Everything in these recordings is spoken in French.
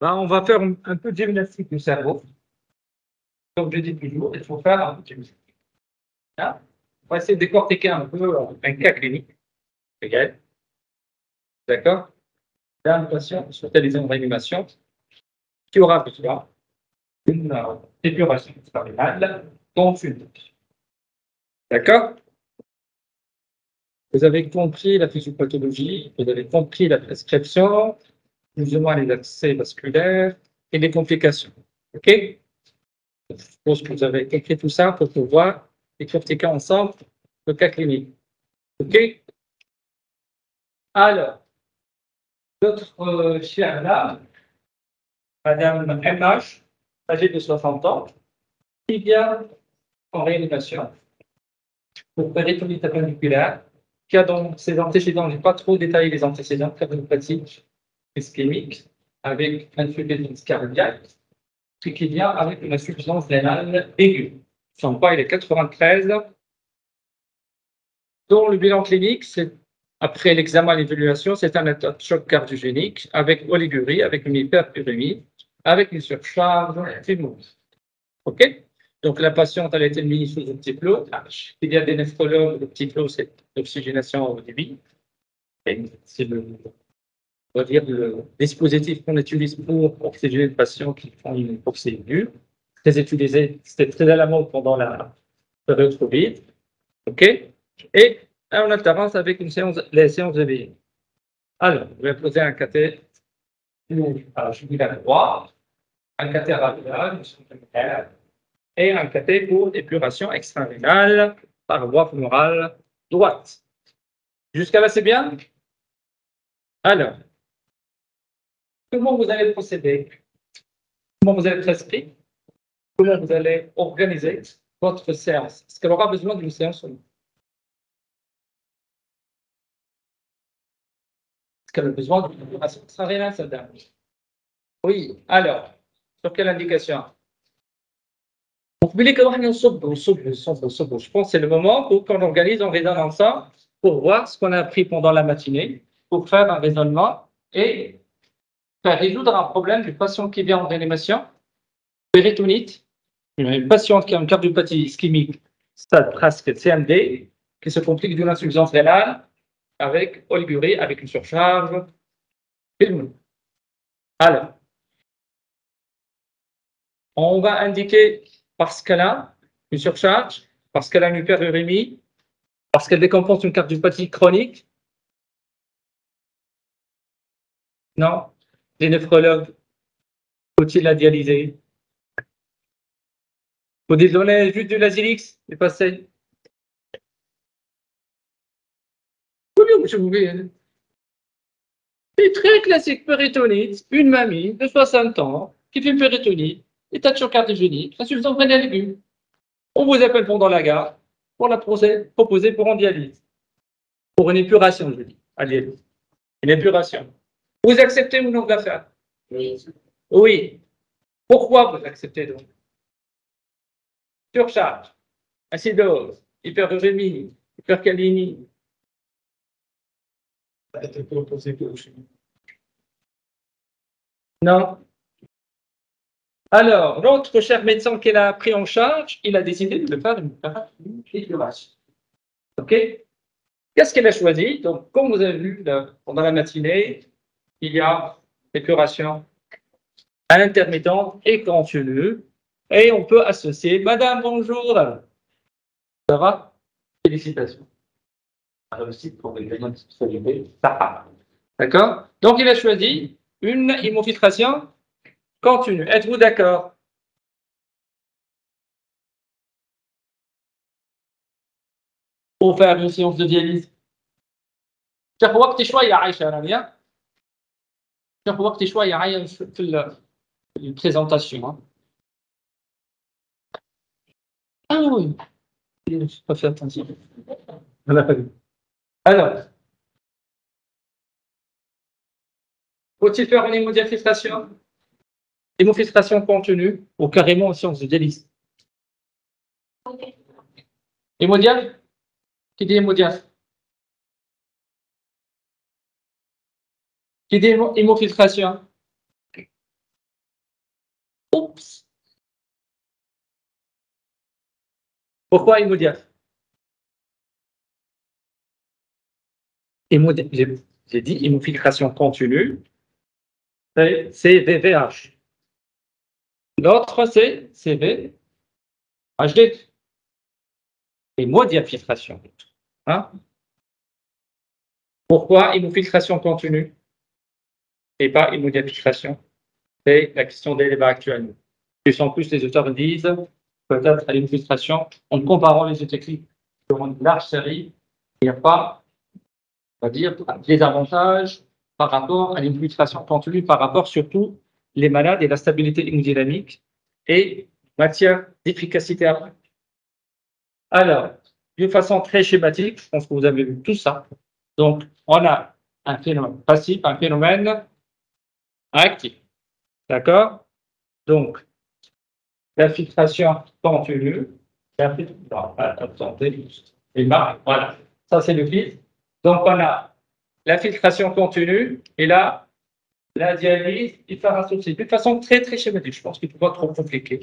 Ben, on va faire un peu de gymnastique du cerveau. Comme je dis toujours, il faut faire un peu de gymnastique. Hein. On va essayer de décortiquer un peu un cas clinique. Égal. D'accord? D'un patient hospitalisé en réanimation qui aura besoin d'une épuration extrarénale confuse. D'accord? Vous avez compris la physiopathologie, vous avez compris la prescription, plus ou moins les accès vasculaires et les complications. OK? Je suppose que vous avez compris tout ça pour pouvoir décortiquer ensemble le cas clinique. OK? Alors, notre chère là, Madame MH, âgée de 60 ans, qui vient en réanimation pour péritonite appendiculaire, qui a dans ses antécédents, je n'ai pas trop détaillé les antécédents, cardiopathie ischémique, avec insuffisance cardiaque, et qui vient avec une insuffisance rénale aiguë. Son poids, il est 93. Dans le bilan clinique, après l'examen et l'évaluation, c'est un état de choc cardiogénique avec oligurie, avec une hyperurémie, avec une surcharge pulmonaire. OK? Donc, la patiente, elle a été mise sous un petit flot. Il y a des néphrologues, le petit flot, c'est l'oxygénation au débit. C'est on va dire, le dispositif qu'on utilise pour oxygéner le patient qui font une hypoxie aiguë. Très utilisé, c'était très à la mode pendant la période Covid. OK? Et en alternance avec les séances de veille. Alors, je vais poser un cathé jugulaire droit, un cathé radial, et un cathé pour épuration extra-rénale par voie fémorale droite. Jusqu'à là, c'est bien? Alors, comment vous allez procéder? Comment vous allez prescrire? Comment vous allez organiser votre séance? Est-ce qu'elle aura besoin d'une séance ou non? Est-ce qu'elle a besoin d'une épuration extra-rénale, cette dame? Oui. Alors, sur quelle indication? Je pense que c'est le moment où on organise, on raisonne ensemble pour voir ce qu'on a appris pendant la matinée, pour faire un raisonnement et faire résoudre un problème du patient qui vient en réanimation, péritonite, une patiente qui a une cardiopathie ischémique, stade presque CMD, qui se complique d'une insuffisance rénale avec oligurie, avec une surcharge pulmonaire. Alors, on va indiquer parce qu'elle a une surcharge, parce qu'elle a une hyperurémie, parce qu'elle décompense une cardiopathie chronique. Non. Les néphrologues, faut-il la dialyser? Faut-il donner juste du Lasix et passer? C'est très classique, péritonite, une mamie de 60 ans qui fait une péritonite, état de choc cardiogénique, insuffisance rénale aiguë. On vous appelle pendant la gare pour la proposer pour en dialyse. Pour une épuration, je dis, à dialyse. Une épuration. Vous acceptez ou non de la faire? Oui. Oui. Pourquoi vous acceptez donc? Surcharge, acidose, hyperurémie, hyperkaliémie. Non. Alors, l'autre cher médecin qu'elle a pris en charge, il a décidé de faire une épuration. OK? Qu'est-ce qu'elle a choisi? Donc, comme vous avez vu pendant la matinée, il y a épuration à l'intermittent et continue. Et on peut associer. Madame, bonjour. Ça va? Félicitations. Réussite pour les gagnants de spécialité. D'accord? Donc, il a choisi une hémofiltration continue. Êtes-vous d'accord? Pour faire une séance de dialyse. شاف وقتي شويه عايشه رانيا شاف وقتي شويه عايش في البريزونطاسيون. Ah oui, je n'ai pas fait attention. Alors, faut-il faire une hémodiafiltration? Hémofiltration continue ou carrément en séance de dialyse? Hémodiaf? Qui dit hémodiaf? Qui dit hémofiltration? Oups. Pourquoi immédiat? J'ai dit hémofiltration continue, c'est VVH. L'autre, c'est CVHD. Hémodiafiltration. Hein? Pourquoi hémofiltration continue et pas hémodiafiltration? C'est la question des débats actuels. En plus, les auteurs disent peut-être à l'hémofiltration, en comparant les techniques sur une large série, il n'y a pas, on va dire, des avantages par rapport à l'infiltration continue, par rapport surtout les malades et la stabilité hémodynamique et matière d'efficacité après. Alors, d'une façon très schématique, je pense que vous avez vu tout ça. Donc, on a un phénomène passif, un phénomène actif. D'accord? Donc, l'infiltration continue. Voilà, ça c'est le fil. Donc, on a l'infiltration continue et là, la dialyse, il faut associer de façon très très schématique. Je pense qu'il ne faut pas trop compliqué.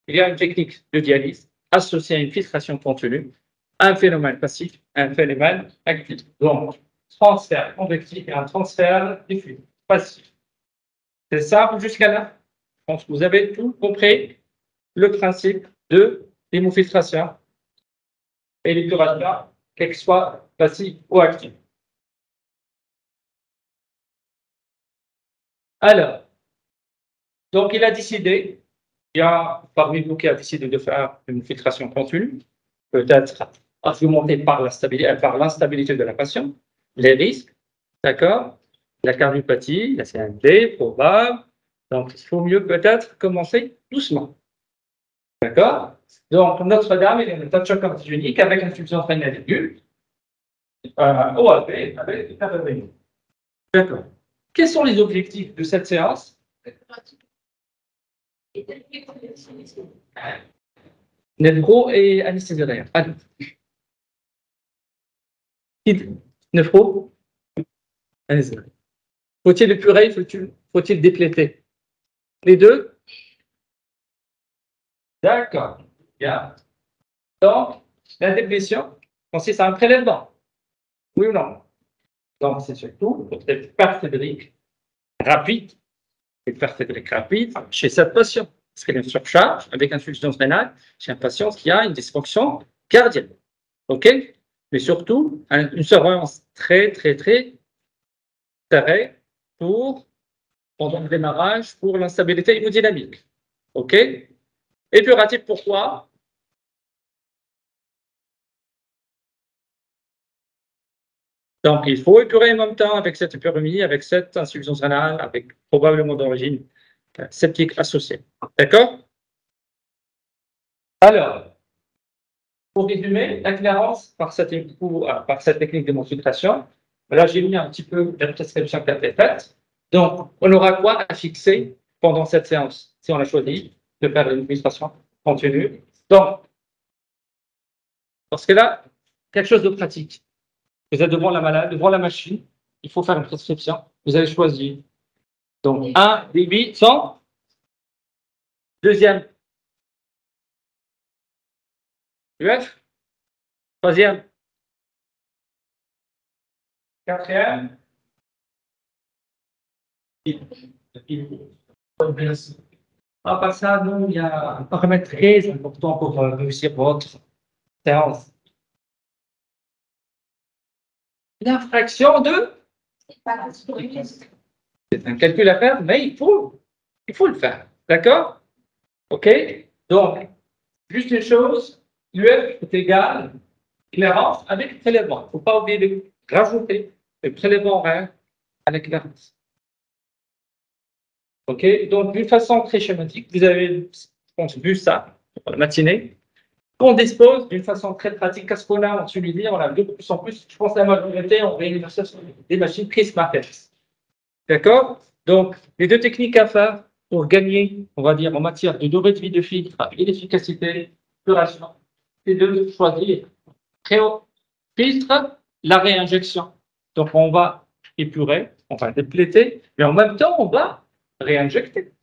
Il y a une technique de dialyse associée à une filtration continue, un phénomène passif, un phénomène actif. Donc, transfert convectif et un transfert diffus passif. C'est simple jusqu'à là. Je pense que vous avez tout compris le principe de l'hémofiltration et l'épuration, qu'elle soit passive ou active. Alors, donc il a décidé, il y a parmi vous qui a décidé de faire une filtration continue, peut-être argumentée par l'instabilité de la patiente, les risques, d'accord, la cardiopathie, la CND, probable, donc il faut mieux peut-être commencer doucement. D'accord? Donc Notre-Dame, il y a un touch cardiogénique avec insuffisance rénale aiguë, OAP, avec hyperrénine. D'accord. Quels sont les objectifs de cette séance? Néphro et anesthésie réelle. Allez. Néphro, anesthésie réelle. Faut-il épurer, faut-il dépléter? Les deux? D'accord. Bien. Donc, la déplétion consiste à un prélèvement. Oui ou non? Donc, c'est surtout peut-être perphédrique rapide, chez cette patiente. Parce qu'elle est en surcharge avec insuffisance rénale chez un patient qui a une dysfonction cardiaque. OK? Mais surtout, une surveillance très, très, très serrée pendant le démarrage pour l'instabilité hémodynamique. OK? Épuratif, pourquoi? Donc, il faut épurer en même temps avec cette épurémie, avec cette insuffisance rénale, avec probablement d'origine septique associée. D'accord? Alors, pour résumer, la clairance par cette technique de démonstration, là, j'ai mis un petit peu la prescription qui a été faite. Donc, on aura quoi à fixer pendant cette séance, si on a choisi de faire une administration continue. Donc, parce que là, quelque chose de pratique. Vous êtes devant la malade, devant la machine, il faut faire une prescription. Vous avez choisi. Donc, 1 débit 100. Deuxième, UF. Troisième, quatrième. À part ça, nous, il y a un paramètre très important pour réussir votre séance. L'infraction de. C'est un calcul à faire, mais il faut le faire. D'accord? OK? Donc, juste une chose, l'UF est égal clairance avec prélèvement. Il ne faut pas oublier de rajouter le prélèvement horaire à la clairance. OK? Donc, d'une façon très schématique, vous avez, je pense, vu ça dans la matinée. On dispose d'une façon très pratique. Qu'est-ce qu'on a en Tunisie? On a de plus en plus, je pense, la majorité, on réunit des machines Prisma-Flex. D'accord? Donc, les deux techniques à faire pour gagner, on va dire, en matière de durée de vie de filtre et d'efficacité, d'épuration, c'est de choisir très haut filtre, la réinjection. Donc, on va épurer, on va dépléter, mais en même temps, on va réinjecter.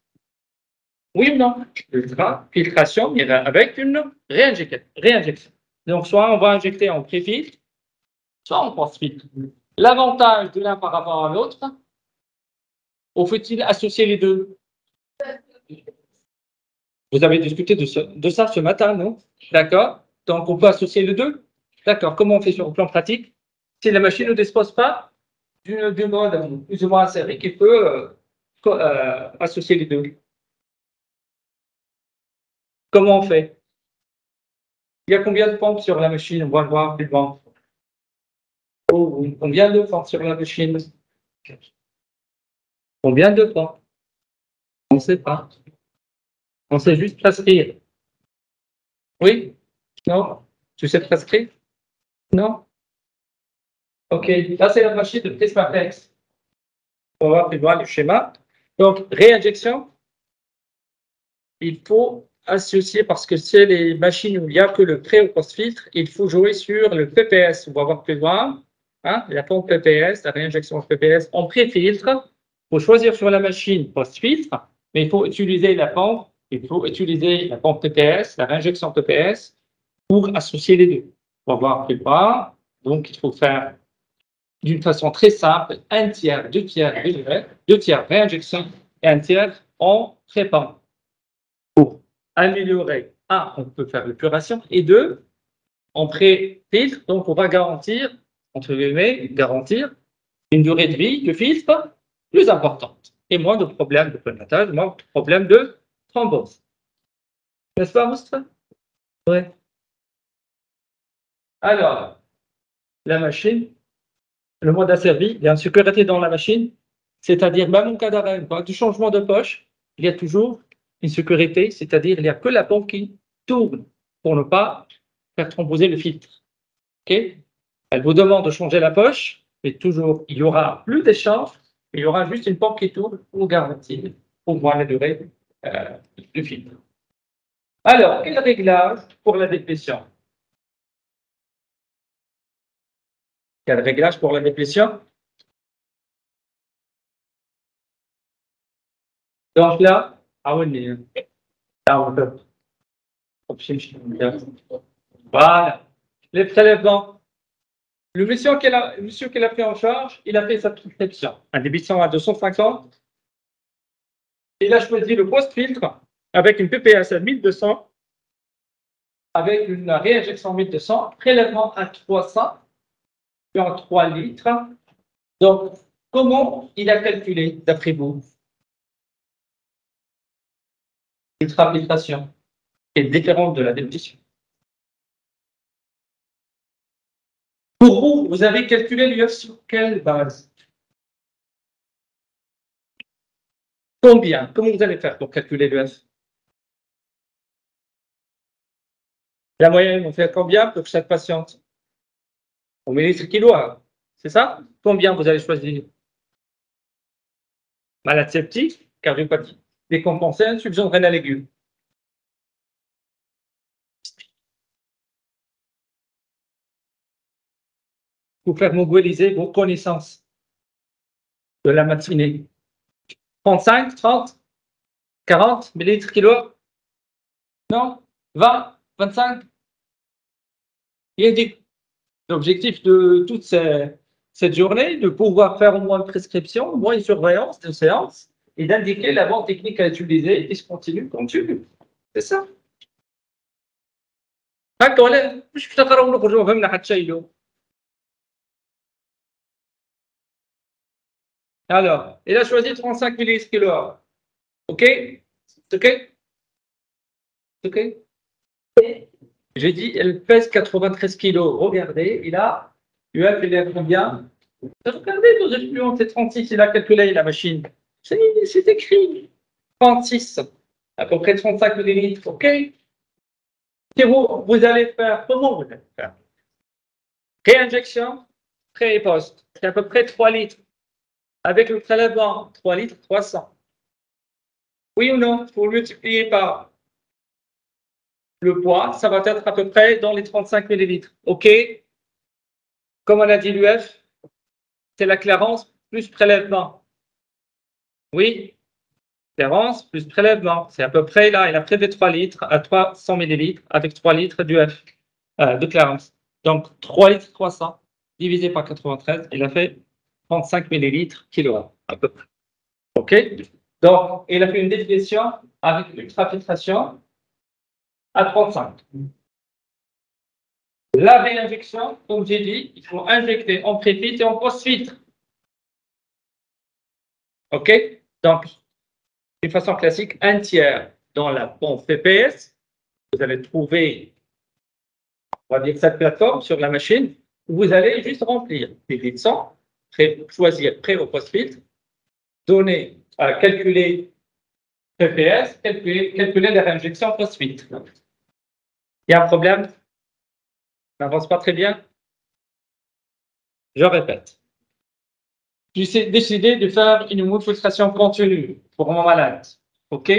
Oui ou non? Ultrafiltration avec une réinjection. Donc, soit on va injecter en pré-filtre, soit en post-filtre. L'avantage de l'un par rapport à l'autre, ou faut-il associer les deux? Vous avez discuté de ça ce matin, non? D'accord. Donc, on peut associer les deux? D'accord. Comment on fait sur le plan pratique? Si la machine ne dispose pas d'une mode plus ou moins serrée qui peut associer les deux. Comment on fait? Il y a combien de pompes sur la machine? On va le voir plus loin. Oh, oui. Combien de pompes sur la machine? Combien de pompes? On ne sait pas. On sait juste prescrire. Oui? Non? Tu sais prescrire? Non? OK. Là, c'est la machine de Prismaflex. On va voir plus loin le schéma. Donc, réinjection, il faut associer, parce que c'est les machines où il n'y a que le pré ou post-filtre, il faut jouer sur le PPS. On va voir plus loin. Hein, la pompe PPS, la réinjection PPS en pré-filtre. Il faut choisir sur la machine post-filtre, mais il faut utiliser la pompe. Il faut utiliser la pompe PPS, la réinjection PPS, pour associer les deux. On va voir plus loin. Donc, il faut faire d'une façon très simple, un tiers, deux tiers réinjection et un tiers en pré-pompe. Pour améliorer, un, on peut faire l'épuration, et deux, en pré-filtre, donc on va garantir, entre guillemets, garantir une durée de vie de filtre plus importante et moins de problèmes de phonatage, moins de problèmes de thrombose. N'est-ce pas, Moustapha? Oui. Alors, la machine, le mode asservi, il y a une sécurité dans la machine, c'est-à-dire même en cas d'arrêt, du changement de poche, il y a toujours une sécurité, c'est-à-dire il n'y a que la pompe qui tourne pour ne pas faire thromboser le filtre. Okay. Elle vous demande de changer la poche, mais toujours, il y aura plus d'échange, il y aura juste une pompe qui tourne pour garantir au moins la durée du filtre. Alors, quel réglage pour la déplétion? Quel réglage pour la déplétion? Donc là, voilà, les prélèvements. Le monsieur qui l'a pris en charge, il a fait sa prescription. Un débitant à 250. Il a choisi le post-filtre avec une PPS à 1200, avec une réinjection 1200, prélèvement à 300, puis en 3 litres. Donc, comment il a calculé, d'après vous, l'ultrafiltration est différente de la déplétion? Pour vous, vous avez calculé l'UF sur quelle base? Combien? Comment vous allez faire pour calculer l'UF? La moyenne, on fait combien pour chaque patiente? On met litres kilo, c'est ça? Combien vous allez choisir? Malade septique, cardiopathie décompensée, insuffisance rénale aiguë. Pour faire mobiliser vos connaissances de la matinée. 35, 30, 40 millilitres kilo? Non? 20, 25? Il dit l'objectif de toute cette journée, de pouvoir faire au moins une prescription, au moins une surveillance de séance et d'indiquer la bonne technique à utiliser, discontinue, continue. C'est ça. Alors, il a choisi 35 millilitres kilo. OK? OK? OK? J'ai dit, elle pèse 93 kilos. Regardez, il a combien? Regardez, nos effluents, c'est 36, il a calculé la machine. C'est écrit. 36, à peu près 35 millilitres. OK? Si vous allez faire, comment vous allez faire? Réinjection, pré et post. C'est à peu près 3 litres. Avec le prélèvement, 3 litres, 300. Oui ou non? Il faut le multiplier par le poids. Ça va être à peu près dans les 35 millilitres. OK? Comme on a dit l'UF, c'est la clarence plus prélèvement. Oui? Différence plus prélèvement. C'est à peu près là, il a prélevé 3 litres à 300 millilitres avec 3 litres de Clarence. Donc 3 litres 300 divisé par 93, il a fait 35 millilitres kilowatt à peu près. OK? Donc, il a fait une définition avec l'ultrafiltration à 35. La réinjection, comme j'ai dit, il faut injecter en pré-filtre et en post-filtre. OK? Donc, de façon classique, un tiers dans la pompe PPS. Vous allez trouver, on va dire, cette plateforme sur la machine. Vous allez juste remplir les litres 100, choisir pré ou post-filtre, donner, calculer PPS, calculer la réinjection post-filtre. Il y a un problème? Ça n'avance pas très bien? Je répète. J'ai décidé de faire une hémofiltration continue pour mon malade. OK?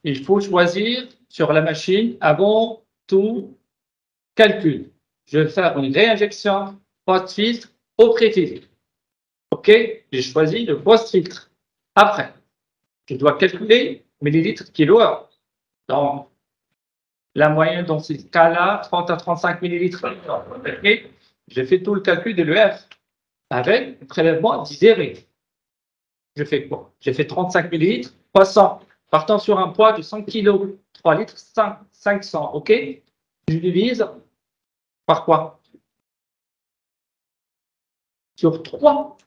Il faut choisir sur la machine avant tout calcul. Je vais faire une réinjection post-filtre au pré-filtre. OK? J'ai choisi le post-filtre. Après, je dois calculer millilitres kilo-heure. Donc, la moyenne dans ce cas-là, 30 à 35 millilitres. OK? J'ai fait tout le calcul de l'EF avec le prélèvement diséré. Je fais quoi? J'ai fait 35 millilitres, 300. Partant sur un poids de 100 kg, 3 litres, 500. OK? Je divise par quoi? Sur 3.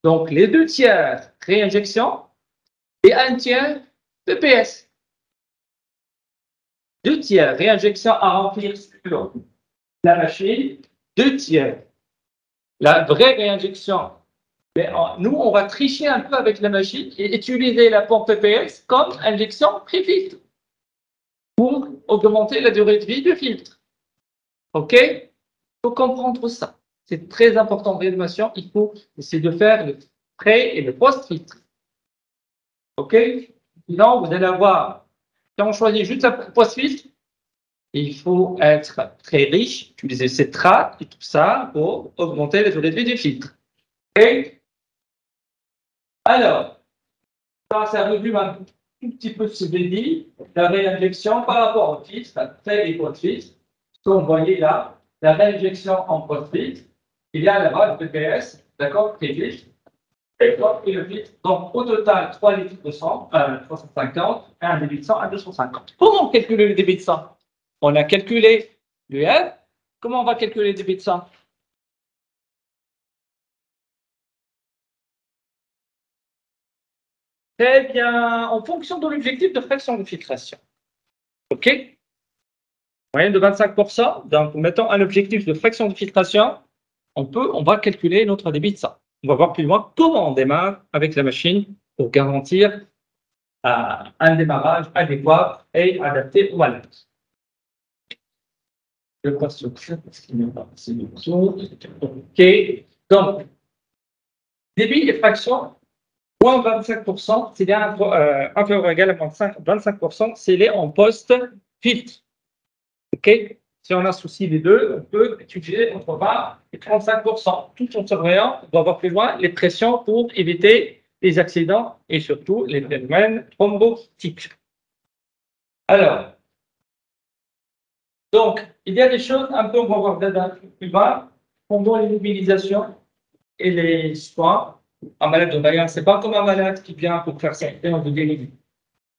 Donc, les 2 tiers réinjection et 1 tiers PPS. 2 tiers réinjection à remplir sur la machine, 2 tiers. La vraie réinjection. Mais nous, on va tricher un peu avec la machine et utiliser la pompe PPS comme injection pré-filtre pour augmenter la durée de vie du filtre. OK? Il faut comprendre ça. C'est très important en réanimation. Il faut essayer de faire le pré et le post-filtre. OK? Sinon, vous allez avoir, si on choisit juste le post-filtre, il faut être très riche, utiliser ces strates et tout ça pour augmenter la durée de vie du filtre. OK? Alors, ça résume un tout petit peu ce que j'ai dit, la réinjection par rapport au filtre, pré et post-filtre. Ce que vous voyez là, la réinjection en post-filtre, il y a là-bas le PPS, d'accord, pré-filtre, et le filtre. Donc, au total, 3 litres de sang, 350, et un débit de sang à 250. Comment calculer le débit de sang? On a calculé l'UF. Comment on va calculer le débit de sang? Très bien, en fonction de l'objectif de fraction de filtration. OK? Moyenne de 25%. Donc, mettons un objectif de fraction de filtration. On va calculer notre débit de sang. On va voir plus loin comment on démarre avec la machine pour garantir un démarrage adéquat et adapté au malade. Je passe sur ça parce qu'il n'y a pas assez de choses. OK. Donc, débit et fraction. Moins 25%, s'il est inférieur ou égal à moins 25%, s'il est en post-filtre. OK? Si on associe les deux, on peut étudier entre 20 et 35%. Tout en surveillant, on doit voir plus loin les pressions pour éviter les accidents et surtout les phénomènes thrombotiques. Alors, donc, il y a des choses un peu, on va voir plus bas, pendant les mobilisations et les soins. Un malade de Bayern, ce n'est pas comme un malade qui vient pour faire sa séance de guérison.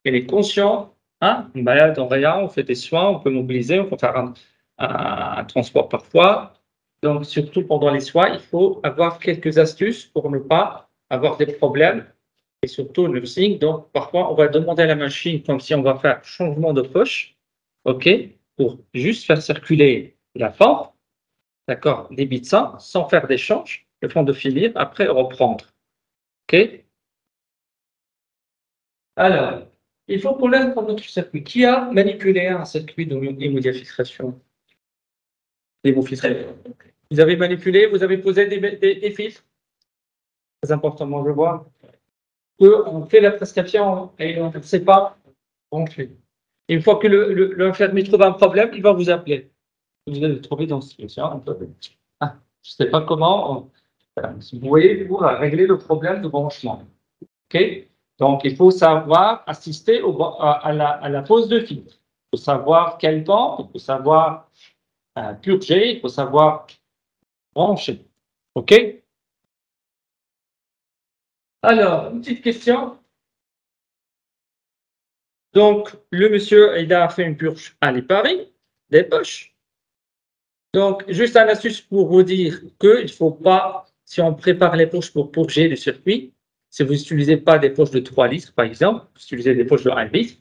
Il est conscient, hein, un malade en Bayern, on fait des soins, on peut mobiliser, on peut faire un transport parfois. Donc, surtout pendant les soins, il faut avoir quelques astuces pour ne pas avoir des problèmes et surtout le signe. Donc, parfois, on va demander à la machine comme si on va faire changement de poche, OK, pour juste faire circuler la pompe, d'accord, débit de sang, sans faire d'échange, le temps de finir, après reprendre. OK? Alors, il faut connaître notre circuit. Qui a manipulé un circuit d'hémodiafiltration? Vous avez manipulé, vous avez posé des filtres. Très important, je vois. On fait la prescription et on ne sait pas. On fait. Une fois que l'infirmier trouve un problème, il va vous appeler. Vous allez le trouver dans cette situation. Je ne sais pas comment. Vous voyez, pour régler le problème de branchement. OK? Donc, il faut savoir assister à la pose de filtre. Il faut savoir quelle pompe, il faut savoir purger, il faut savoir brancher. OK? Alors, une petite question. Donc, le monsieur, il a fait une purge à l'héparie des poches. Donc, juste un astuce pour vous dire qu'il ne faut pas, si on prépare les poches pour purger le circuit, si vous n'utilisez pas des poches de 3 litres, par exemple, vous utilisez des poches de 1 litre,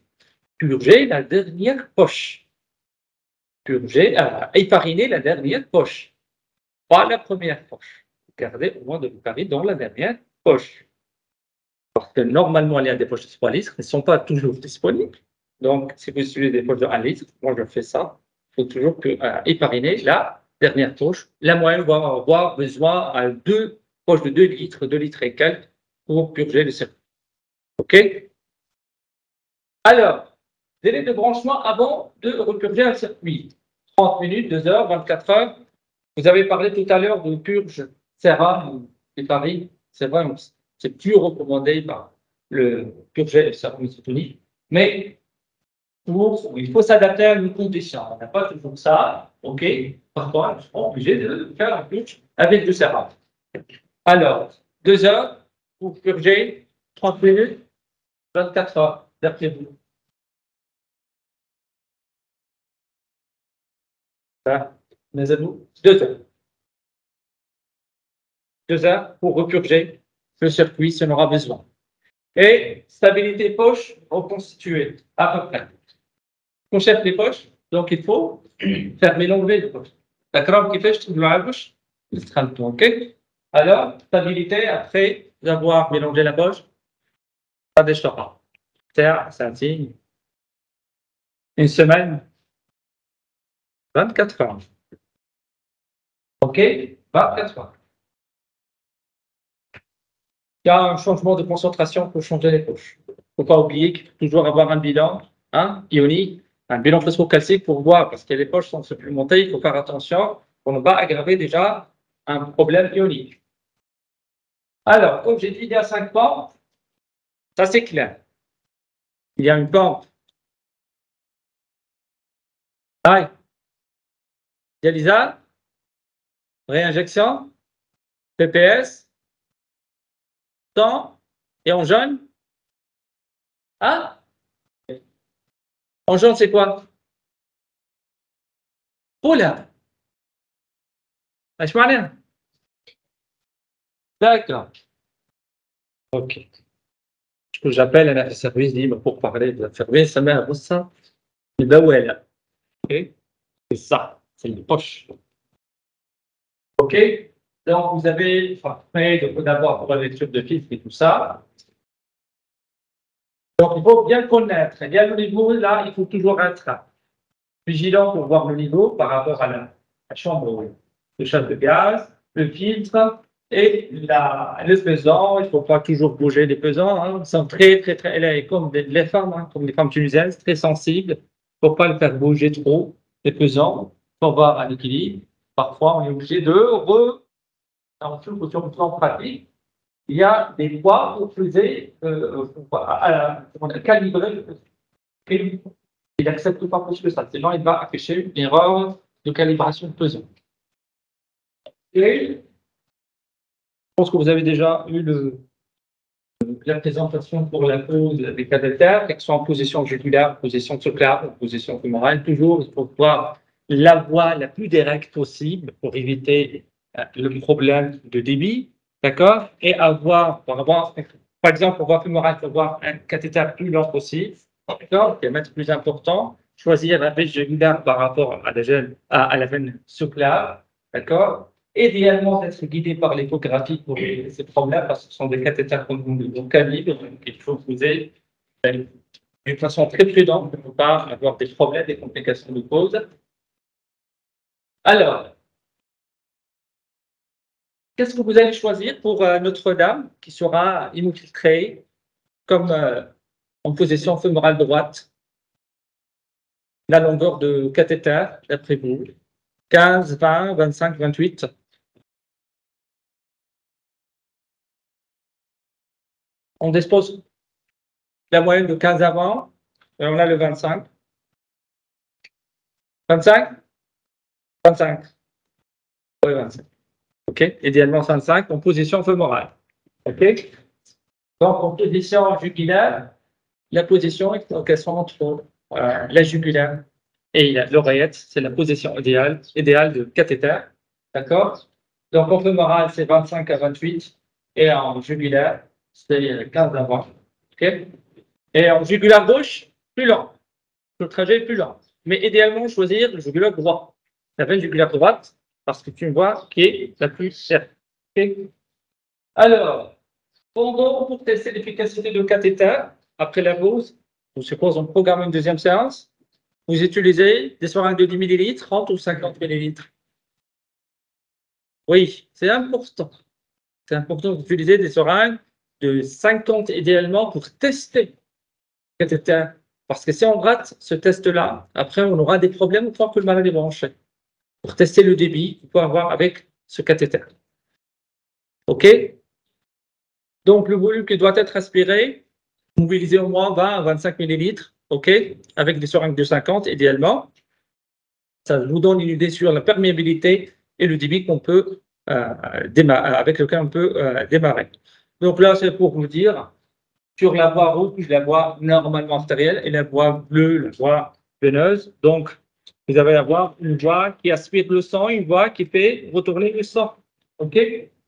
purgez la dernière poche. Purger, épariner la dernière poche, pas la première poche. Gardez au moins de l'héparie dans la dernière poche. Parce que normalement, il y a des poches de 3 litres, elles ne sont pas toujours disponibles. Donc, si vous utilisez des poches de 1 litre, moi je fais ça, il faut toujours épariner la dernière poche. La moyenne va avoir besoin de 2 poches de 2 litres, 2 litres et quelques pour purger le circuit. OK? Alors, délai de branchement avant de repurger un circuit. 30 minutes, 2 heures, 24 heures. Vous avez parlé tout à l'heure de purge sérum et Paris. C'est vrai, c'est plus recommandé par le purger et sérum isotonique. Mais il faut s'adapter à une condition. On n'a pas toujours ça. OK. Parfois, on est obligé de faire un purge avec du sérum. Alors, 2 heures pour purger, 30 minutes, 24 heures, d'après vous. Mais à vous, 2 heures. 2 heures pour repurger le circuit si on aura besoin. Et stabilité poche reconstituée, à peu près. On cherche les poches, donc il faut faire mélanger les poches. D'accord? Qui fait, je trouve la bouche, OK? Alors, stabilité, après avoir mélangé la poche, pas de chocolat. C'est un signe. Une semaine, 24 heures. OK? 24 heures. Il y a un changement de concentration pour changer les poches. Il ne faut pas oublier qu'il faut toujours avoir un bilan ionique, un bilan phosphocalcique pour voir, parce que les poches sont supplémentées, il faut faire attention pour ne pas aggraver déjà un problème ionique. Alors, comme j'ai dit, il y a 5 pompes, ça c'est clair. Il y a une pompe dialysale, réinjection, PPS, temps et en jaune. En jaune, c'est quoi? Oula! Je m'en D'accord. OK. Ce que j'appelle un service libre pour parler de la service, ça m'a ça. Et ben ouais, là. OK? C'est ça. C'est une poche. OK? Donc, vous avez fait d'abord pour la lecture de filtre et tout ça. Donc, il faut bien connaître. Il y a le niveau, là, il faut toujours être vigilant pour voir le niveau par rapport à la chambre de chasse de gaz, le filtre et le pesant. Il ne faut pas toujours bouger les pesants. Ils sont très, comme les femmes, comme les femmes tunisiennes, très sensibles. Il ne faut pas le faire bouger trop, les pesants, pour avoir un équilibre. Parfois, on est obligé de sur le plan pratique, il y a des poids pour peser, pour calibrer. Il n'accepte pas plus que ça, sinon il va afficher une erreur de calibration de pesant. Et je pense que vous avez déjà eu la présentation pour la pose des cathéters, qu'elles soient en position jugulaire, position soclave, en position fémorale. Toujours, il faut voir la voie la plus directe possible pour éviter le problème de débit, d'accord? Et avoir, par exemple, en voie fémorale, il faut avoir un cathéter plus long possible, d'accord? Qui est un mètre plus important. Choisir la veine jugulaire par rapport à la veine soclave, d'accord? Idéalement d'être guidé par l'échographie pour ces problèmes, parce que ce sont des cathéters de calibre, donc il faut poser d'une façon très prudente pour ne pas avoir des problèmes, des complications de pose. Alors, qu'est-ce que vous allez choisir pour Notre-Dame qui sera infiltrée comme en position fémorale droite? La longueur de cathéter, d'après vous, 15, 20, 25, 28? On dispose la moyenne de 15 avant, et on a le 25. 25? 25. Oui, 25. OK? Idéalement 25 en position fémorale. OK? Donc, en position jugulaire, la position, il faut qu'elle soit entre la jugulaire et l'oreillette. C'est la position idéale de cathéter. D'accord? Donc, en fémoral, c'est 25 à 28. Et en jugulaire, c'est 15 à 20. OK? Et en jugulaire gauche, plus lent. Le trajet est plus lent. Mais idéalement, choisir le jugulaire droit. Ça s'appelle jugulaire droite parce que tu vois qui est la plus chère. Okay? Alors, pour tester l'efficacité de cathéter, après la pause, je suppose on programme une deuxième séance, vous utilisez des seringues de 10 ml, 30 ou 50 ml. Oui, c'est important. C'est important d'utiliser des seringues de 50 idéalement pour tester le cathéter. Parce que si on rate ce test-là, après on aura des problèmes une fois que le malade est branché. Pour tester le débit qu'on peut avoir avec ce cathéter. OK? Donc, le volume qui doit être aspiré, mobiliser au moins 20 à 25 ml, OK? Avec des seringues de 50, idéalement. Ça vous donne une idée sur la perméabilité et le débit qu'on peut avec lequel on peut démarrer. Donc là, c'est pour vous dire, sur la voie rouge, la voie normalement artérielle et la voie bleue, la voie veineuse. Donc, vous allez avoir une voie qui aspire le sang, une voie qui fait retourner le sang. OK?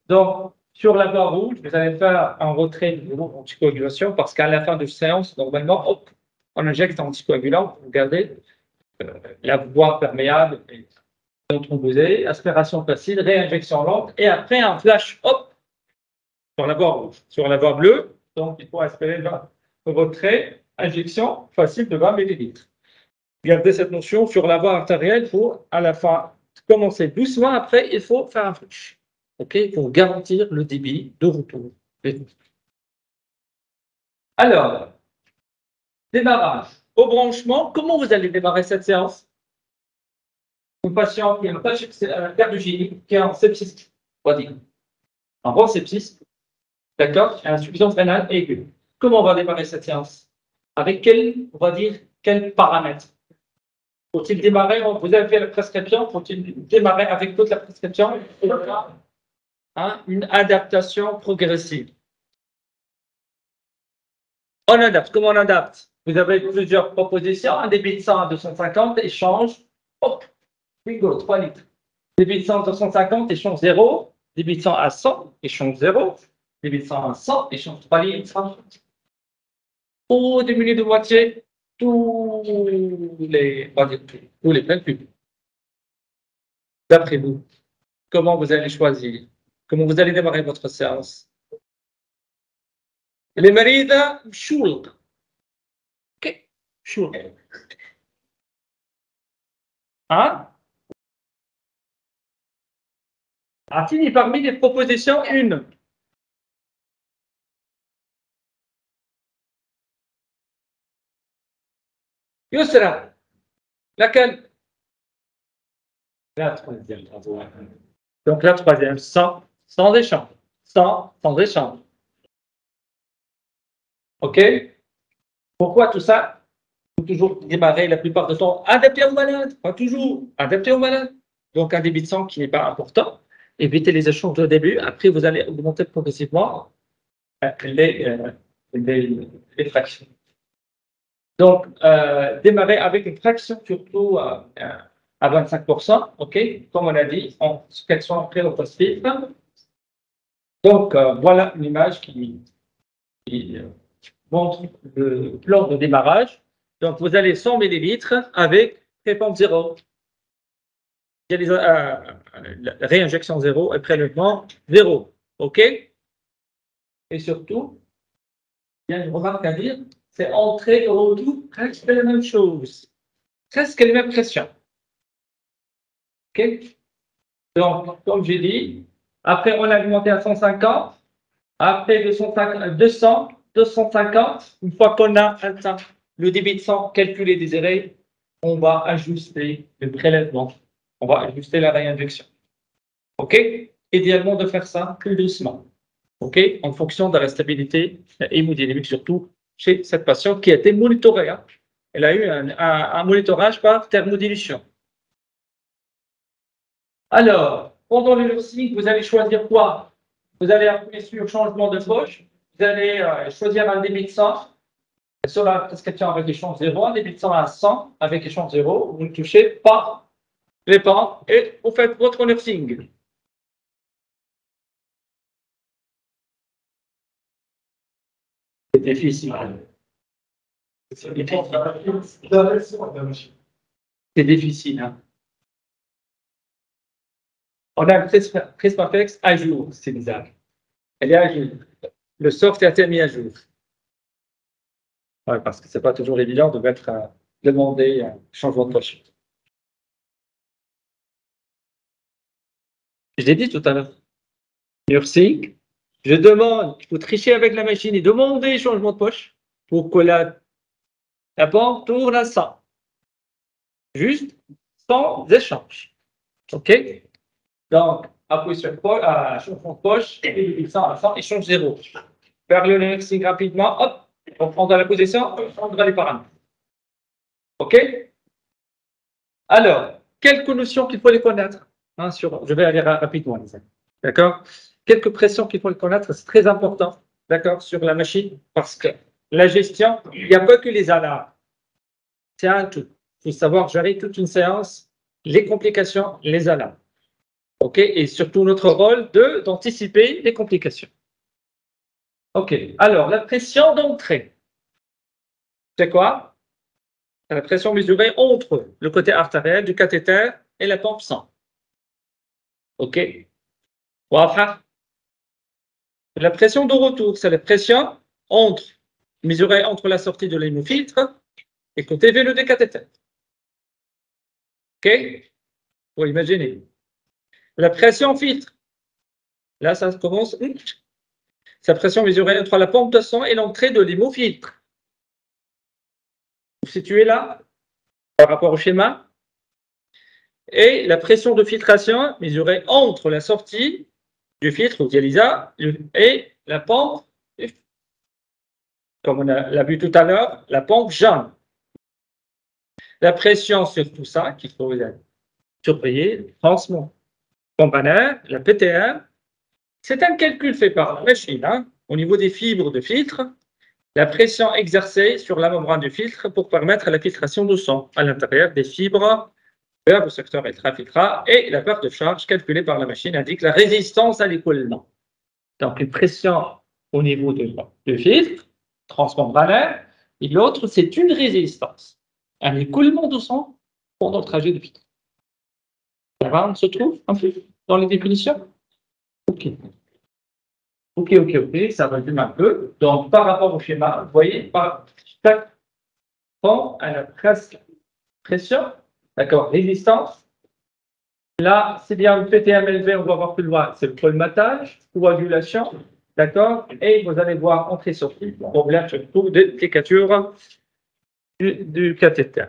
Donc, sur la voie rouge, vous allez faire un retrait de l'anticoagulation parce qu'à la fin de séance, normalement, hop, on injecte un anticoagulant. Vous regardez la voie perméable et thrombosée, aspiration facile, réinjection lente et après un flash, hop, sur la voie rouge. Sur la voie bleue, donc il faut aspirer le retrait, injection facile de 20 ml. Gardez cette notion sur la voie artérielle pour à la fin commencer doucement. Après, il faut faire un flash. OK, pour garantir le débit de retour. Alors, démarrage. Au branchement, comment vous allez démarrer cette séance? Un patient qui a un cardiogénique, qui est en sepsis, on va dire. Un bon sepsis, d'accord, insuffisance rénale aiguë. Comment on va démarrer cette séance? Avec on va dire, quels paramètres? Faut-il démarrer, vous avez fait la prescription, faut-il démarrer avec toute la prescription? Une adaptation progressive. On adapte. Comment on adapte? Vous avez plusieurs propositions. Un débit de sang à 250, échange, hop, bingo, 3 litres. Débit de sang à 250, échange 0. Débit de sang à 100, échange 0. Débit de sang à 100, échange 3 litres. Pour diminuer de moitié tous les pleins publics. D'après vous, comment vous allez choisir? Comment vous allez démarrer votre séance? Les marides, choulent. OK, choulent. Hein? A-t-il parmi les propositions une? Yusra, laquelle? La troisième. Donc la troisième, sans échange. Sans échange. OK? Pourquoi tout ça? Il faut toujours démarrer la plupart du temps adapté au malade. Pas toujours adapté au malade. Donc un débit de sang qui n'est pas important. Évitez les échanges au début. Après, vous allez augmenter progressivement les fractions. Donc, démarrer avec une fraction surtout à 25%, OK? Comme on a dit, qu'elles sont pré-opératives. Donc, voilà une image qui montre le plan de démarrage. Donc, vous allez 100 ml avec prépompe 0. Il y a la réinjection 0 et prélèvement 0. OK? Et surtout, il y a une remarque à dire, c'est entrée et retour, presque la même chose. Presque les mêmes pressions. OK? Donc, comme j'ai dit, après on a augmenté à 150, après 200, 250, une fois qu'on a atteint le débit de sang calculé désiré, on va ajuster le prélèvement. On va ajuster la réinjection. OK? Idéalement de faire ça plus doucement. OK? En fonction de la stabilité hémodynamique surtout chez cette patiente qui a été monitorée. Hein. Elle a eu un monitorage par thermodilution. Alors, pendant le nursing, vous allez choisir quoi? Vous allez appuyer sur changement de poche. Vous allez choisir un débit de sang. Sur la prescription avec échange 0, un débit de sang à 100 avec échange 0. Vous ne touchez pas les pans et vous faites votre nursing. C'est difficile. C'est difficile. Hein. On a le Prismaflex à jour, c'est bizarre. Elle est à jour. Le soft a été mis à jour. Ouais, parce que ce n'est pas toujours évident de mettre demander un changement de poche. Je l'ai dit tout à l'heure. Nursing, je demande, il faut tricher avec la machine et demander changement de poche pour que la pompe tourne à 100. Juste sans échange. OK? Donc, appuyez sur changement de poche, et 100 à 100, échange 0. Faire le nursing rapidement, hop, on prendra la position, on prendra les paramètres. OK? Alors, quelques notions qu'il faut les connaître. Hein, je vais aller rapidement, les amis. D'accord? Quelques pressions qu'il faut les connaître, c'est très important. D'accord? Sur la machine, parce que la gestion, il n'y a pas que les alarmes. C'est un tout. Il faut savoir gérer toute une séance, les complications, les alarmes. OK? Et surtout notre rôle d'anticiper les complications. OK. Alors, la pression d'entrée. C'est quoi? La pression mesurée entre le côté artériel du cathéter et la pompe sang. OK? La pression de retour, c'est la pression mesurée entre la sortie de l'hémofiltre et le côté veineux du cathéter. OK? Vous imaginez. La pression filtre. Là, ça commence. C'est la pression mesurée entre la pompe de sang et l'entrée de l'hémofiltre. Vous situez là, par rapport au schéma. Et la pression de filtration mesurée entre la sortie du filtre ou dialysa et la pompe, comme on l'a vu tout à l'heure, la pompe jaune. La pression sur tout ça qu'il faut surveiller, le pansement campanaire, la PTM, c'est un calcul fait par la machine hein, au niveau des fibres de filtre, la pression exercée sur la membrane du filtre pour permettre la filtration du sang à l'intérieur des fibres vers le secteur intrafiltrat et la perte de charge calculée par la machine indique la résistance à l'écoulement. Donc, une pression au niveau du filtre transmembranaire et l'autre, c'est une résistance, un écoulement de sang pendant le trajet de filtre. On se trouve un peu dans les définitions? OK. OK, ça résume un peu. Donc, par rapport au schéma, vous voyez, chaque pont a la pression, d'accord, résistance. Là, c'est bien le PTM élevé, on va voir plus loin, c'est le colmatage, coagulation, d'accord, et vous allez voir entrée-sortie, problème surtout de déplicature du cathéter.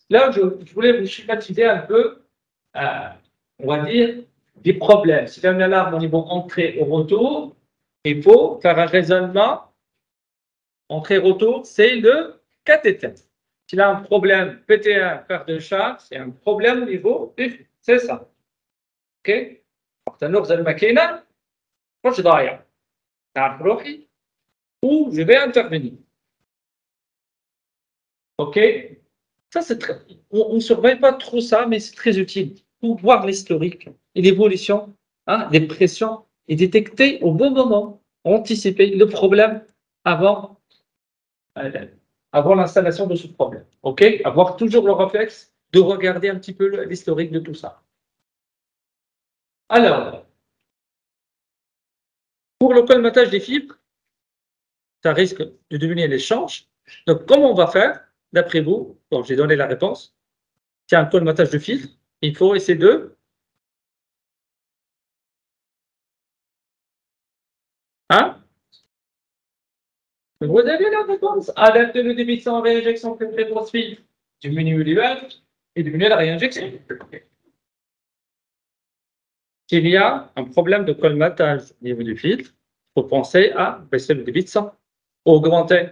Là, je voulais vous schématiser un peu, on va dire, des problèmes. Si on a une alarme au niveau entrée au retour, il faut faire un raisonnement. Entrée-retour, c'est le cathéter. S'il a un problème PTA, perte de charge, c'est un problème au niveau du. C'est ça. OK? تنغز الماكينة مش ضايع. تعرف روحي ou je vais intervenir. OK? Ça, c'est très. On ne surveille pas trop ça, mais c'est très utile pour voir l'historique et l'évolution hein, des pressions et détecter au bon moment, anticiper le problème avant l'installation de ce problème. OK? Avoir toujours le réflexe de regarder un petit peu l'historique de tout ça. Alors, pour le colmatage des fibres, ça risque de devenir l'échange. Donc, comment on va faire, d'après vous? Bon, j'ai donné la réponse. C'est un colmatage de filtre. Il faut essayer de. Hein? Vous avez la réponse. Adapter le débit de sang en réinjection préférée pour ce filtre. Diminuer l'IVF et diminuer la réinjection. S'il y a un problème de colmatage au niveau du filtre, il faut penser à baisser le débit de sang, augmenter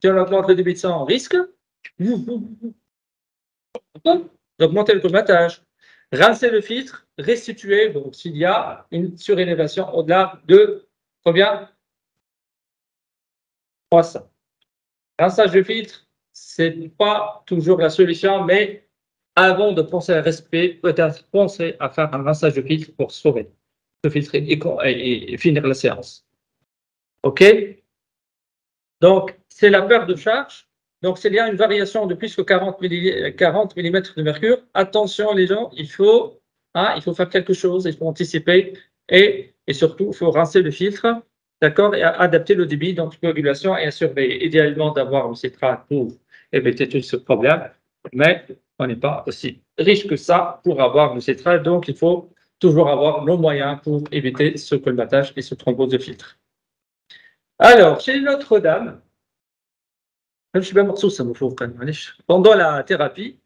Si on augmente le débit de sang, on risque d'augmenter le colmatage. Rincer le filtre, restituer, donc s'il y a une surélévation au-delà de combien? 300. Rinçage de filtre, c'est pas toujours la solution, mais avant de penser à respect, peut-être penser à faire un rinçage de filtre pour sauver le filtre et finir la séance. OK? Donc, c'est la perte de charge. Donc, s'il y a une variation de plus que 40 mm de mercure, attention les gens, il faut faire quelque chose, il faut anticiper et surtout, il faut rincer le filtre, d'accord, et adapter le débit d'anticoagulation et à surveiller. Idéalement, d'avoir un citrate pour éviter tout ce problème, mais on n'est pas aussi riche que ça pour avoir le citrate, donc il faut toujours avoir nos moyens pour éviter ce colmatage et ce thrombose de filtre. Alors, chez Notre-Dame, pendant la thérapie,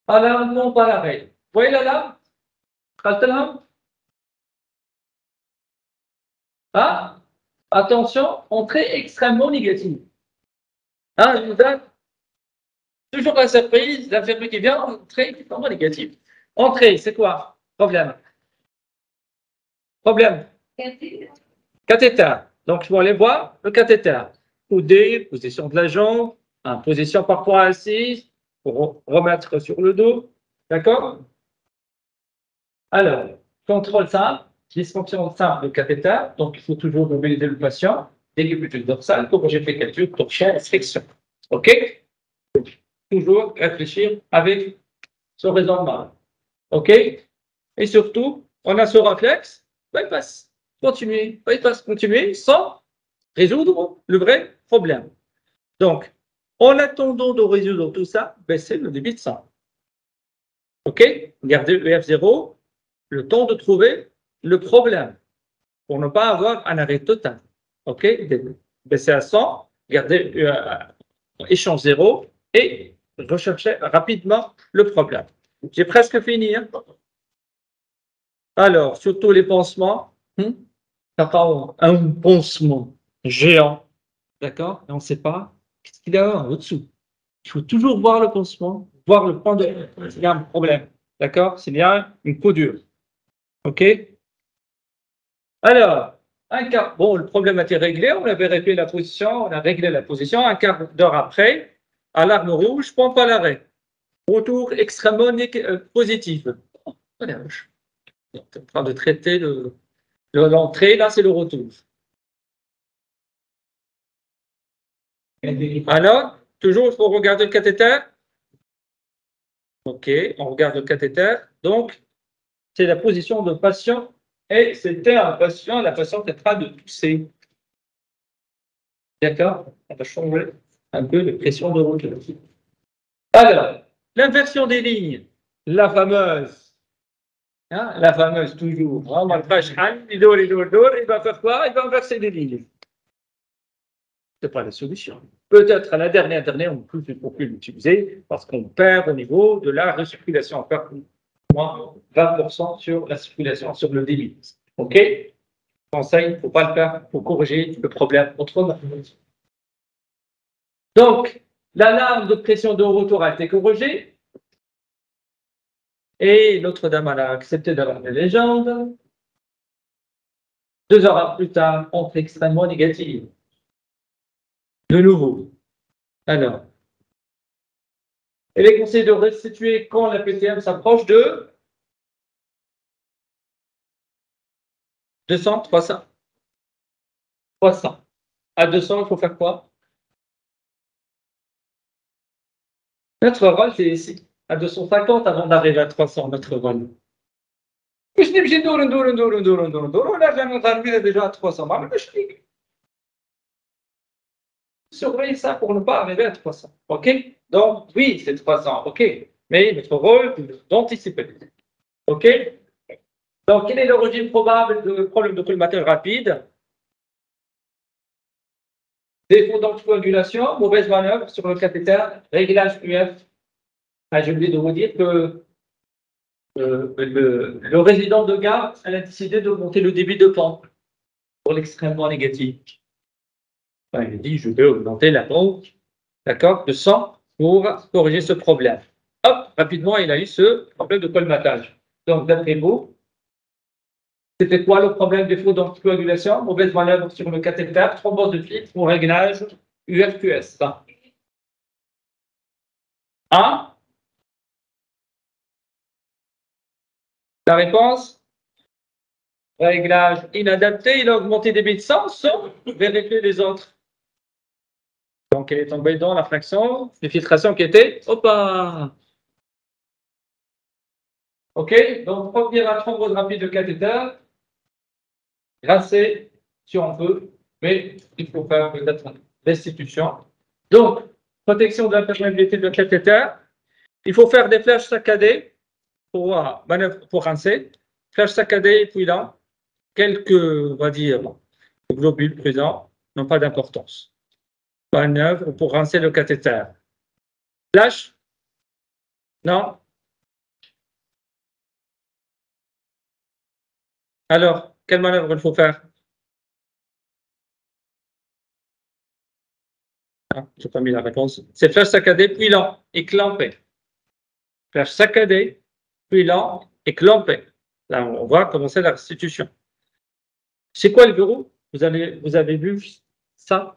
alarme non pas l'arrêt. Vous voyez l'alarme? Ah, attention, entrée extrêmement négative. Ah, je vous donne toujours la surprise, l'infirmier qui vient, entrée extrêmement négative. Entrée, c'est quoi? Problème. Problème. Cathéter. Donc, il faut aller voir le cathéter. Coudé, position de la jambe, position parfois assise, pour remettre sur le dos. D'accord? Alors, contrôle simple, dysfonction simple de cathéter. Donc, il faut toujours mobiliser le patient, décubitus dorsale, corriger flécature, torsion, restriction. OK? Toujours réfléchir avec ce raisonnement. OK? Et surtout, on a ce réflexe, bypass. Continuer, bypass, continuer sans résoudre le vrai problème. Donc, en attendant de résoudre tout ça, baissez le débit de sang. OK? Gardez EF0, le temps de trouver le problème pour ne pas avoir un arrêt total. OK? Baissez à 100, gardez échange 0 et recherchez rapidement le problème. J'ai presque fini. Hein? Alors, surtout les pansements. Un pansement géant, d'accord? Et on ne sait pas qu'est-ce qu'il y a en dessous. Il faut toujours voir le pansement, voir le point de vue s'il y a un problème, d'accord? S'il y a une peau dure. OK? Alors, bon, le problème a été réglé, on a vérifié la position, on a réglé la position, un quart d'heure après, alarme rouge, pompe à l'arrêt. Retour extrêmement positif. Voilà, on est en train de traiter l'entrée, là c'est le retour. Alors, toujours, il faut regarder le cathéter. OK, on regarde le cathéter. Donc, c'est la position de patient. Et c'était un patient, la patiente est en train de tousser. D'accord? On va changer un peu de pression de retour. Alors, l'inversion des lignes, la fameuse. Hein, la fameuse, toujours. Il va faire quoi? Il va inverser des lignes. Ce n'est pas la solution. Peut-être à la dernière, on ne peut plus l'utiliser parce qu'on perd au niveau de la recirculation. On perd moins 20% sur la circulation, sur le débit. OK? Conseil, il ne faut pas le faire pour corriger le problème autrement. Donc, l'alarme de pression de retour a été corrigée et Notre-Dame a accepté d'avoir des légendes. 2 heures plus tard, entrée extrêmement négative. De nouveau. Alors, il est conseillé de restituer quand la PTM s'approche de 200, 300. 300. À 200, il faut faire quoi? Notre rôle, c'est ici. À 250 avant d'arriver à 300, notre rôle. مش نمشي ندور ونرجع نضرب déjà à 300. Surveillez ça pour ne pas arriver à 300. OK? Donc, oui, c'est 300. OK. Mais notre rôle, c'est d'anticiper. OK? Donc, quelle est l'origine probable du problème de colmatage rapide? Défaut d'anticoagulation, mauvaise manœuvre sur le cathéter, réglage UF. Ah, j'ai oublié de vous dire que le résident de gare a décidé d'augmenter le débit de pompe pour l'extrêmement négatif. Enfin, il dit, je vais augmenter la pompe, d'accord, de sang pour corriger ce problème. Hop, rapidement, il a eu ce problème de colmatage. Donc, d'après vous, c'était quoi le problème des défaut d'anticoagulation? Mauvaise manœuvre sur le cathéter, thrombose de filtre ou réglage UFQS. Hein? La réponse? Réglage inadapté, il a augmenté des bits de sang sans vérifier les autres. Donc, elle est tombée dans la fraction de filtration qui était, OK, donc revenir à thrombose rapide de cathéter, grasser si on veut, mais il faut faire peut-être restitution. Donc, protection de la perméabilité de cathéter, il faut faire des flèches saccadées pour manœuvre pour rincer, flèches saccadées et puis là, quelques, on va dire, globules présents n'ont pas d'importance. Manœuvre pour rincer le cathéter. Flash? Non? Alors, quelle manœuvre il faut faire? Ah, je n'ai pas mis la réponse. C'est flèche saccadée, puis lent et clampé. Flèche saccadée, puis lent et clampé. Là, on va commencer la restitution. C'est quoi le verrou? Vous avez vu ça?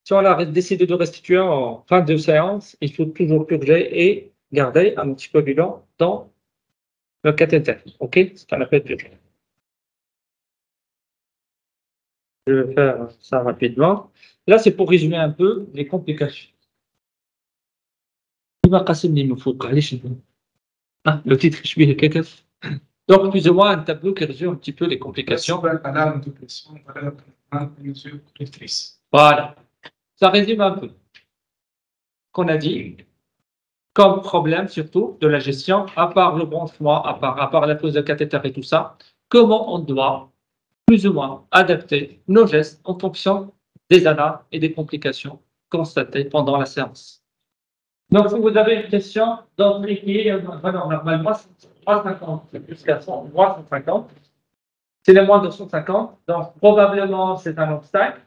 Si on a décidé de restituer en fin de séance, il faut toujours purger et garder un anticoagulant dans le cathéter. OK? C'est ce qu'on appelle purger. Je vais faire ça rapidement. Là, c'est pour résumer un peu les complications. Ah, le titre, je suis quelqu'un. Donc, plus ou moins, un tableau qui résume un petit peu les complications. Voilà. Ça résume un peu ce qu'on a dit comme problème, surtout, de la gestion, à part le branchement, à part la pose de cathéter et tout ça, comment on doit plus ou moins adapter nos gestes en fonction des ANA et des complications constatées pendant la séance. Donc, si vous avez une question d'entrée qui est normalement 350 jusqu'à 350, c'est les moins de 150, donc probablement c'est un obstacle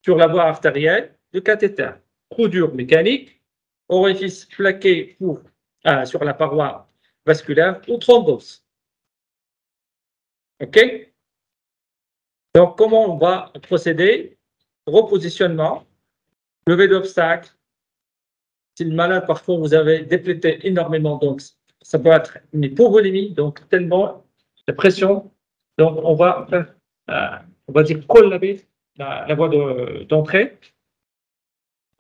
sur la voie artérielle du cathéter. Trou dur mécanique, orifice plaqué sur la paroi vasculaire ou thrombose. OK? Donc, comment on va procéder? Repositionnement, levée d'obstacle. Si le malade, parfois, vous avez déplété énormément, donc ça peut être une hypovolémie, donc tellement de pression. Donc, on va dire collaber la voie d'entrée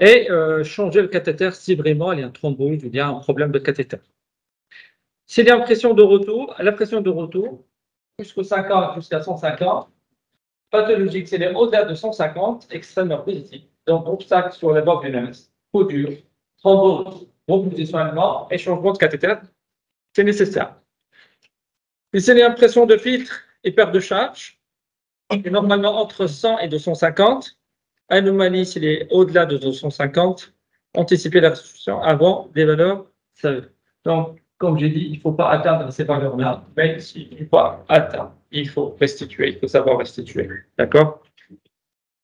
et changer le cathéter si vraiment il y a un thrombose ou bien un problème de cathéter. S'il y a une pression de retour, la pression de retour, jusqu'à 50, jusqu'à 150, pathologique, c'est au-delà de 150, extrêmement positif. Donc, obstacle sur la voie veineuse, peau dure, thrombose, repositionnement et changement de cathéter, c'est nécessaire. Et s'il y a une pression de filtre et perte de charge, et normalement entre 100 et 250, anomalie s'il est au-delà de 250, anticiper la restitution avant des valeurs sérieuses. Donc, comme j'ai dit, il ne faut pas atteindre ces valeurs-là, mais s'il ne faut pas atteindre, il faut restituer, il faut savoir restituer. D'accord?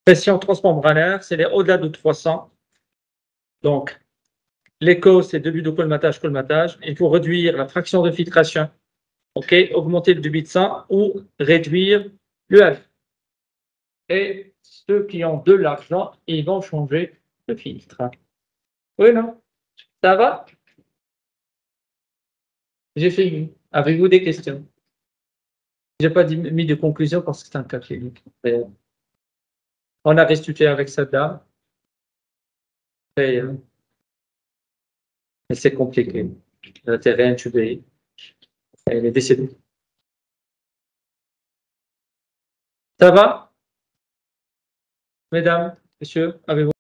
Pression transmembranaire, c'est au-delà de 300. Donc, l'écho, c'est début de colmatage. Il faut réduire la fraction de filtration, OK? Augmenter le débit de sang ou réduire l'UF. Et ceux qui ont de l'argent, ils vont changer de filtre. Oui, non? Ça va? J'ai fini. Avez-vous des questions? Je n'ai pas mis de conclusion parce que c'est un cas clinique. On a restitué avec cette dame. Et c'est compliqué. Elle a été réintubée. Elle est décédée. Ça va? Mesdames, messieurs, avez-vous